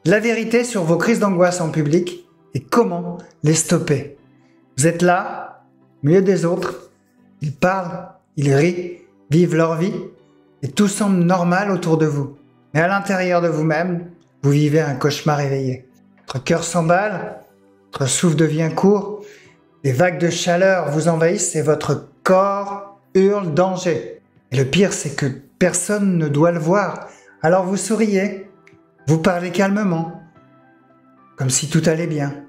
La vérité sur vos crises d'angoisse en public et comment les stopper. Vous êtes là, au milieu des autres, ils parlent, ils rient, vivent leur vie et tout semble normal autour de vous. Mais à l'intérieur de vous-même, vous vivez un cauchemar éveillé. Votre cœur s'emballe, votre souffle devient court, des vagues de chaleur vous envahissent et votre corps hurle danger. Et le pire, c'est que personne ne doit le voir. Alors vous souriez, vous parlez calmement, comme si tout allait bien.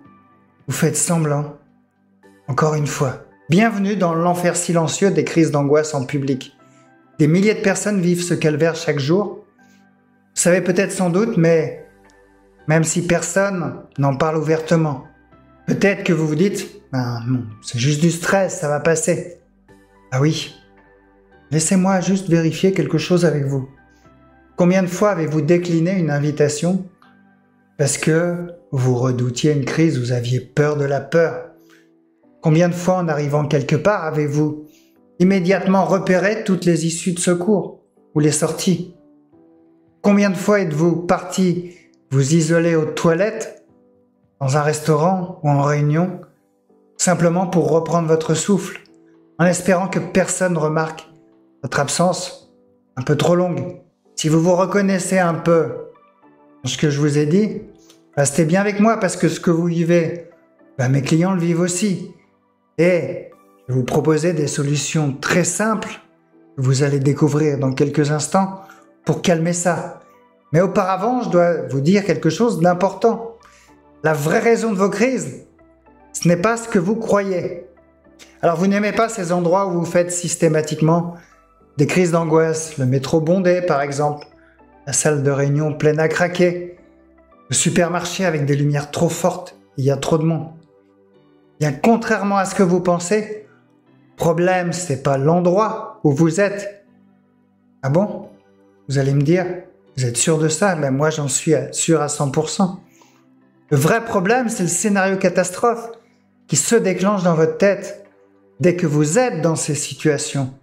Vous faites semblant. Encore une fois, bienvenue dans l'enfer silencieux des crises d'angoisse en public. Des milliers de personnes vivent ce calvaire chaque jour. Vous savez peut-être sans doute, mais même si personne n'en parle ouvertement, peut-être que vous vous dites « non, c'est juste du stress, ça va passer ». Ah oui, laissez-moi juste vérifier quelque chose avec vous. Combien de fois avez-vous décliné une invitation parce que vous redoutiez une crise, vous aviez peur de la peur? Combien de fois en arrivant quelque part avez-vous immédiatement repéré toutes les issues de secours ou les sorties? Combien de fois êtes-vous parti vous isoler aux toilettes, dans un restaurant ou en réunion, simplement pour reprendre votre souffle, en espérant que personne ne remarque votre absence un peu trop longue? Si vous vous reconnaissez un peu dans ce que je vous ai dit, restez bien avec moi parce que ce que vous vivez, mes clients le vivent aussi. Et je vais vous proposer des solutions très simples que vous allez découvrir dans quelques instants pour calmer ça. Mais auparavant, je dois vous dire quelque chose d'important. La vraie raison de vos crises, ce n'est pas ce que vous croyez. Alors vous n'aimez pas ces endroits où vous faites systématiquement des crises d'angoisse, le métro bondé par exemple, la salle de réunion pleine à craquer, le supermarché avec des lumières trop fortes, il y a trop de monde. Bien contrairement à ce que vous pensez, le problème c'est pas l'endroit où vous êtes. Ah bon? Vous allez me dire, vous êtes sûr de ça? Mais moi j'en suis sûr à 100%. Le vrai problème c'est le scénario catastrophe qui se déclenche dans votre tête dès que vous êtes dans ces situations.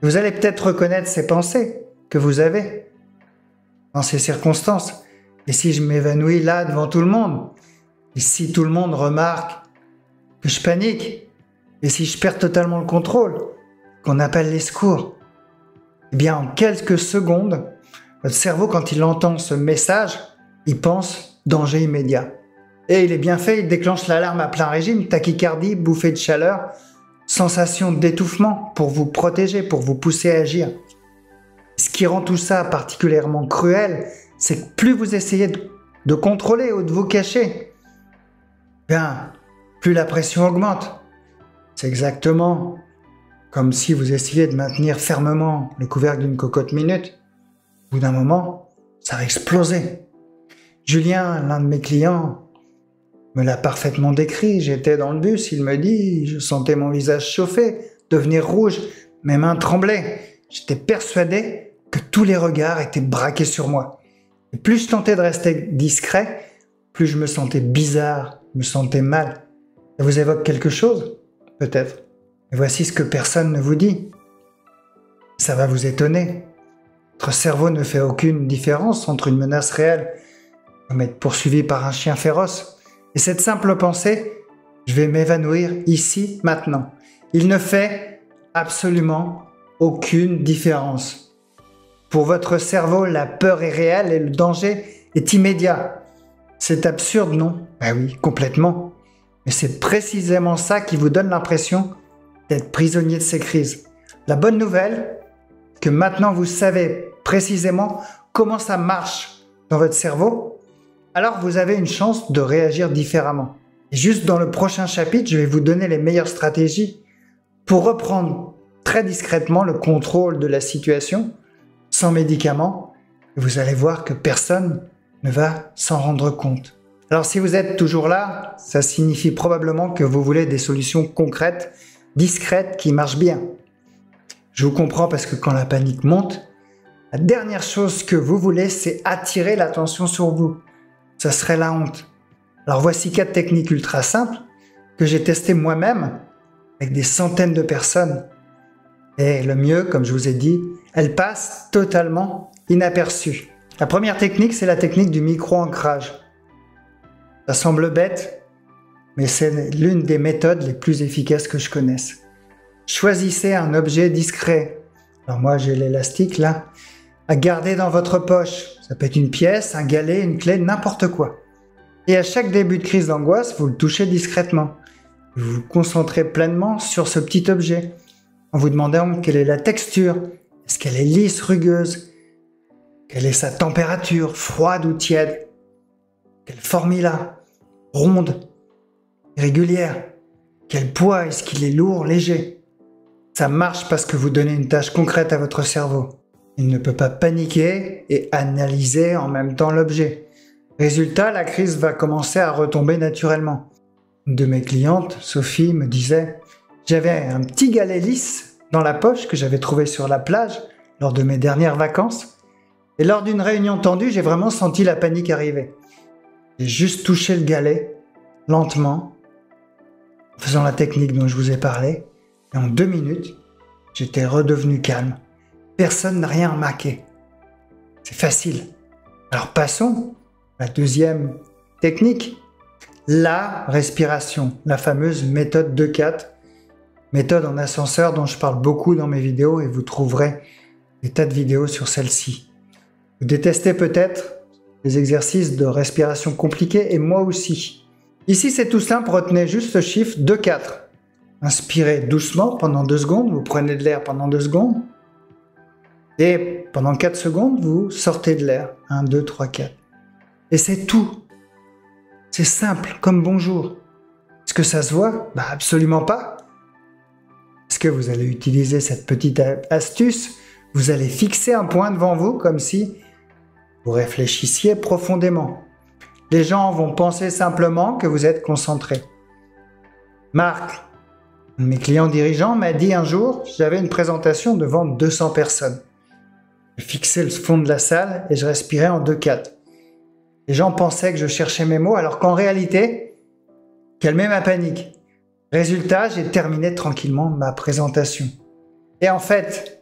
Vous allez peut-être reconnaître ces pensées que vous avez dans ces circonstances. Et si je m'évanouis là devant tout le monde? Et si tout le monde remarque que je panique? Et si je perds totalement le contrôle? Qu'on appelle les secours? Eh bien, en quelques secondes, votre cerveau, quand il entend ce message, il pense danger immédiat. Et il est bien fait, il déclenche l'alarme à plein régime, tachycardie, bouffée de chaleur, sensation d'étouffement pour vous protéger, pour vous pousser à agir. Ce qui rend tout ça particulièrement cruel, c'est que plus vous essayez de contrôler ou de vous cacher, plus la pression augmente. C'est exactement comme si vous essayez de maintenir fermement le couvercle d'une cocotte minute. Au bout d'un moment, ça va exploser. Julien, l'un de mes clients, me l'a parfaitement décrit. J'étais dans le bus, il me dit, je sentais mon visage chauffer, devenir rouge, mes mains tremblaient. J'étais persuadé que tous les regards étaient braqués sur moi. Et plus je tentais de rester discret, plus je me sentais bizarre, je me sentais mal. Ça vous évoque quelque chose? Peut-être. Et voici ce que personne ne vous dit. Ça va vous étonner. Votre cerveau ne fait aucune différence entre une menace réelle, comme être poursuivi par un chien féroce, et cette simple pensée, je vais m'évanouir ici, maintenant. Il ne fait absolument aucune différence. Pour votre cerveau, la peur est réelle et le danger est immédiat. C'est absurde, non? Ben oui, complètement. Mais c'est précisément ça qui vous donne l'impression d'être prisonnier de ces crises. La bonne nouvelle, c'est que maintenant vous savez précisément comment ça marche dans votre cerveau, alors vous avez une chance de réagir différemment. Et juste dans le prochain chapitre, je vais vous donner les meilleures stratégies pour reprendre très discrètement le contrôle de la situation, sans médicaments, et vous allez voir que personne ne va s'en rendre compte. Alors si vous êtes toujours là, ça signifie probablement que vous voulez des solutions concrètes, discrètes, qui marchent bien. Je vous comprends parce que quand la panique monte, la dernière chose que vous voulez, c'est attirer l'attention sur vous. Ça serait la honte. Alors voici 4 techniques ultra simples que j'ai testées moi-même avec des centaines de personnes. Et le mieux, comme je vous ai dit, elles passent totalement inaperçues. La première technique, c'est la technique du micro-ancrage. Ça semble bête, mais c'est l'une des méthodes les plus efficaces que je connaisse. Choisissez un objet discret. Alors moi, j'ai l'élastique là, à garder dans votre poche. Ça peut être une pièce, un galet, une clé, n'importe quoi. Et à chaque début de crise d'angoisse, vous le touchez discrètement. Vous vous concentrez pleinement sur ce petit objet, en vous demandant quelle est la texture. Est-ce qu'elle est lisse, rugueuse? Quelle est sa température, froide ou tiède? Quelle forme il a? Ronde, irrégulière? Quel poids? Est-ce qu'il est lourd, léger? Ça marche parce que vous donnez une tâche concrète à votre cerveau. Il ne peut pas paniquer et analyser en même temps l'objet. Résultat, la crise va commencer à retomber naturellement. Une de mes clientes, Sophie, me disait « J'avais un petit galet lisse dans la poche que j'avais trouvé sur la plage lors de mes dernières vacances. Et lors d'une réunion tendue, j'ai vraiment senti la panique arriver. J'ai juste touché le galet, lentement, en faisant la technique dont je vous ai parlé. Et en 2 minutes, j'étais redevenu calme. Personne n'a rien remarqué. C'est facile. Alors passons à la deuxième technique, la respiration, la fameuse méthode 2-4, méthode en ascenseur dont je parle beaucoup dans mes vidéos et vous trouverez des tas de vidéos sur celle-ci. Vous détestez peut-être les exercices de respiration compliqués et moi aussi. Ici, c'est tout simple, retenez juste ce chiffre 2-4. Inspirez doucement pendant 2 secondes, vous prenez de l'air pendant 2 secondes. Et pendant 4 secondes, vous sortez de l'air. 1, 2, 3, 4. Et c'est tout. C'est simple, comme bonjour. Est-ce que ça se voit? Absolument pas. Est-ce que vous allez utiliser cette petite astuce? Vous allez fixer un point devant vous comme si vous réfléchissiez profondément. Les gens vont penser simplement que vous êtes concentré. Marc, un de mes clients dirigeants, m'a dit un jour, j'avais une présentation devant 200 personnes. Je fixais le fond de la salle et je respirais en 2-4. Les gens pensaient que je cherchais mes mots alors qu'en réalité, calmais ma panique. Résultat, j'ai terminé tranquillement ma présentation. Et en fait,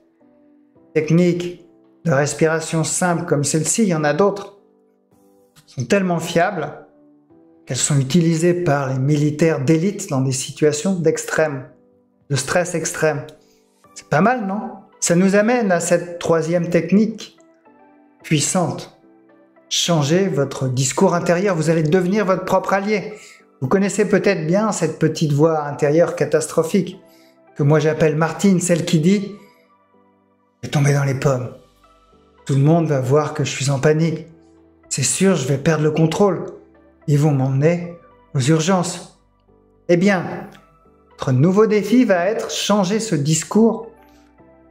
techniques de respiration simples comme celle-ci, il y en a d'autres, sont tellement fiables qu'elles sont utilisées par les militaires d'élite dans des situations d'extrême, de stress extrême. C'est pas mal, non? Ça nous amène à cette troisième technique puissante. Changez votre discours intérieur, vous allez devenir votre propre allié. Vous connaissez peut-être bien cette petite voix intérieure catastrophique que moi j'appelle Martine, celle qui dit « Je vais tomber dans les pommes. Tout le monde va voir que je suis en panique. C'est sûr, je vais perdre le contrôle. Ils vont m'emmener aux urgences. » Eh bien, notre nouveau défi va être changer ce discours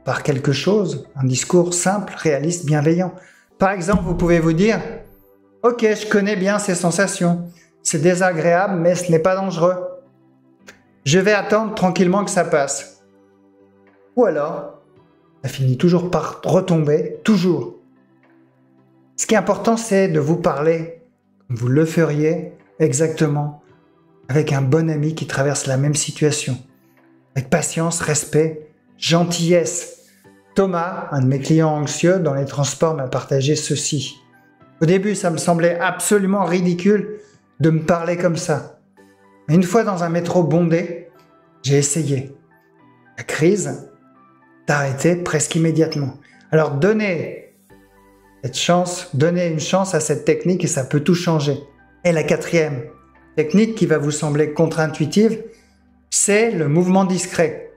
par quelque chose, un discours simple, réaliste, bienveillant. Par exemple, vous pouvez vous dire « Ok, je connais bien ces sensations. C'est désagréable, mais ce n'est pas dangereux. Je vais attendre tranquillement que ça passe. » Ou alors, ça finit toujours par retomber, toujours. Ce qui est important, c'est de vous parler comme vous le feriez exactement avec un bon ami qui traverse la même situation. Avec patience, respect, gentillesse. Thomas, un de mes clients anxieux dans les transports, m'a partagé ceci. Au début, ça me semblait absolument ridicule de me parler comme ça. Mais une fois dans un métro bondé, j'ai essayé. La crise t'a arrêté presque immédiatement. Alors donnez une chance à cette technique et ça peut tout changer. Et la quatrième technique qui va vous sembler contre-intuitive, c'est le mouvement discret.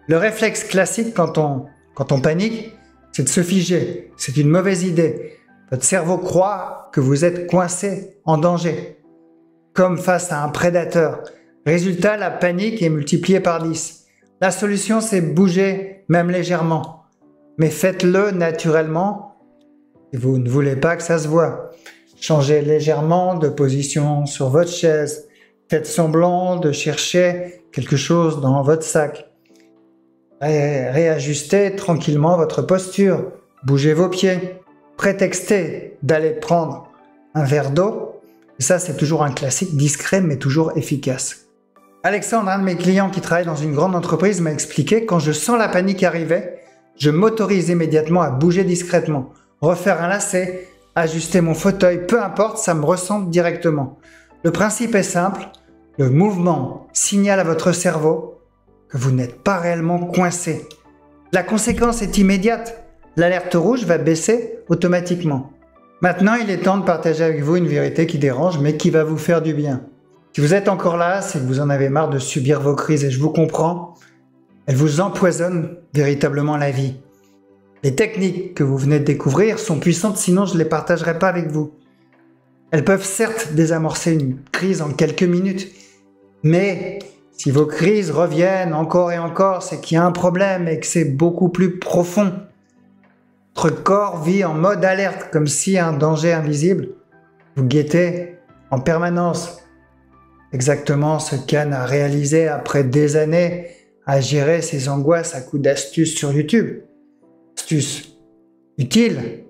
Le réflexe classique quand on panique, c'est de se figer. C'est une mauvaise idée. Votre cerveau croit que vous êtes coincé, en danger, comme face à un prédateur. Résultat, la panique est multipliée par 10. La solution, c'est bouger, même légèrement. Mais faites-le naturellement si vous ne voulez pas que ça se voie. Changez légèrement de position sur votre chaise. Faites semblant de chercher quelque chose dans votre sac. Réajustez tranquillement votre posture. Bougez vos pieds. Prétextez d'aller prendre un verre d'eau. Et ça, c'est toujours un classique discret, mais toujours efficace. Alexandre, un de mes clients qui travaille dans une grande entreprise, m'a expliqué, quand je sens la panique arriver, je m'autorise immédiatement à bouger discrètement, refaire un lacet, ajuster mon fauteuil, peu importe, ça me ressente directement. Le principe est simple, le mouvement signale à votre cerveau que vous n'êtes pas réellement coincé. La conséquence est immédiate, l'alerte rouge va baisser automatiquement. Maintenant, il est temps de partager avec vous une vérité qui dérange, mais qui va vous faire du bien. Si vous êtes encore là, c'est que vous en avez marre de subir vos crises, et je vous comprends, elles vous empoisonnent véritablement la vie. Les techniques que vous venez de découvrir sont puissantes, sinon je ne les partagerai pas avec vous. Elles peuvent certes désamorcer une crise en quelques minutes, mais si vos crises reviennent encore et encore, c'est qu'il y a un problème et que c'est beaucoup plus profond. Votre corps vit en mode alerte, comme si un danger invisible vous guettait en permanence. Exactement ce qu'Anne a réalisé après des années à gérer ses angoisses à coups d'astuces sur YouTube. Astuces utiles,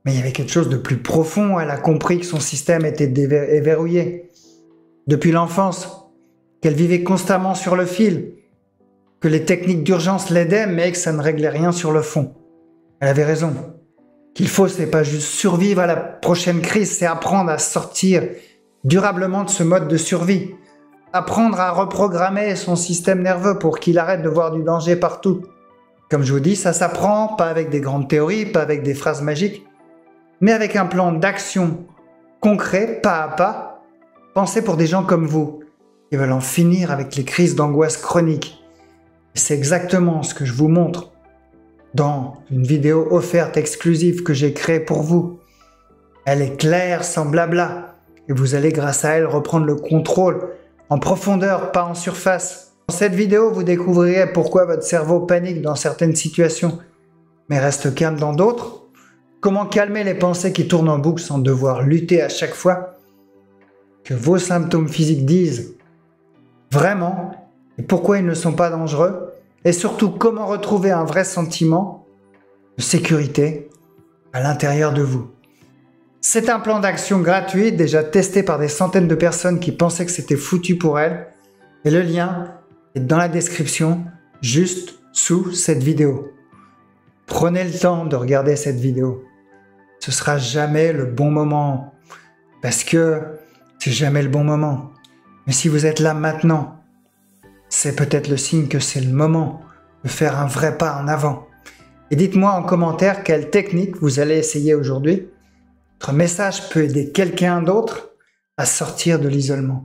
mais il y avait quelque chose de plus profond. Elle a compris que son système était verrouillé. Depuis l'enfance, qu'elle vivait constamment sur le fil, que les techniques d'urgence l'aidaient, mais que ça ne réglait rien sur le fond. Elle avait raison. Qu'il faut, c'est pas juste survivre à la prochaine crise, c'est apprendre à sortir durablement de ce mode de survie. Apprendre à reprogrammer son système nerveux pour qu'il arrête de voir du danger partout. Comme je vous dis, ça s'apprend, pas avec des grandes théories, pas avec des phrases magiques, mais avec un plan d'action concret, pas à pas, pensé pour des gens comme vous, qui veulent en finir avec les crises d'angoisse chroniques. C'est exactement ce que je vous montre dans une vidéo offerte exclusive que j'ai créée pour vous. Elle est claire, sans blabla, et vous allez grâce à elle reprendre le contrôle en profondeur, pas en surface. Dans cette vidéo, vous découvrirez pourquoi votre cerveau panique dans certaines situations, mais reste calme dans d'autres, comment calmer les pensées qui tournent en boucle sans devoir lutter à chaque fois que vos symptômes physiques disent vraiment, et pourquoi ils ne sont pas dangereux, et surtout comment retrouver un vrai sentiment de sécurité à l'intérieur de vous. C'est un plan d'action gratuit, déjà testé par des centaines de personnes qui pensaient que c'était foutu pour elles, et le lien est dans la description, juste sous cette vidéo. Prenez le temps de regarder cette vidéo. Ce sera jamais le bon moment, parce que c'est jamais le bon moment. Mais si vous êtes là maintenant, c'est peut-être le signe que c'est le moment de faire un vrai pas en avant. Et dites-moi en commentaire quelle technique vous allez essayer aujourd'hui. Votre message peut aider quelqu'un d'autre à sortir de l'isolement.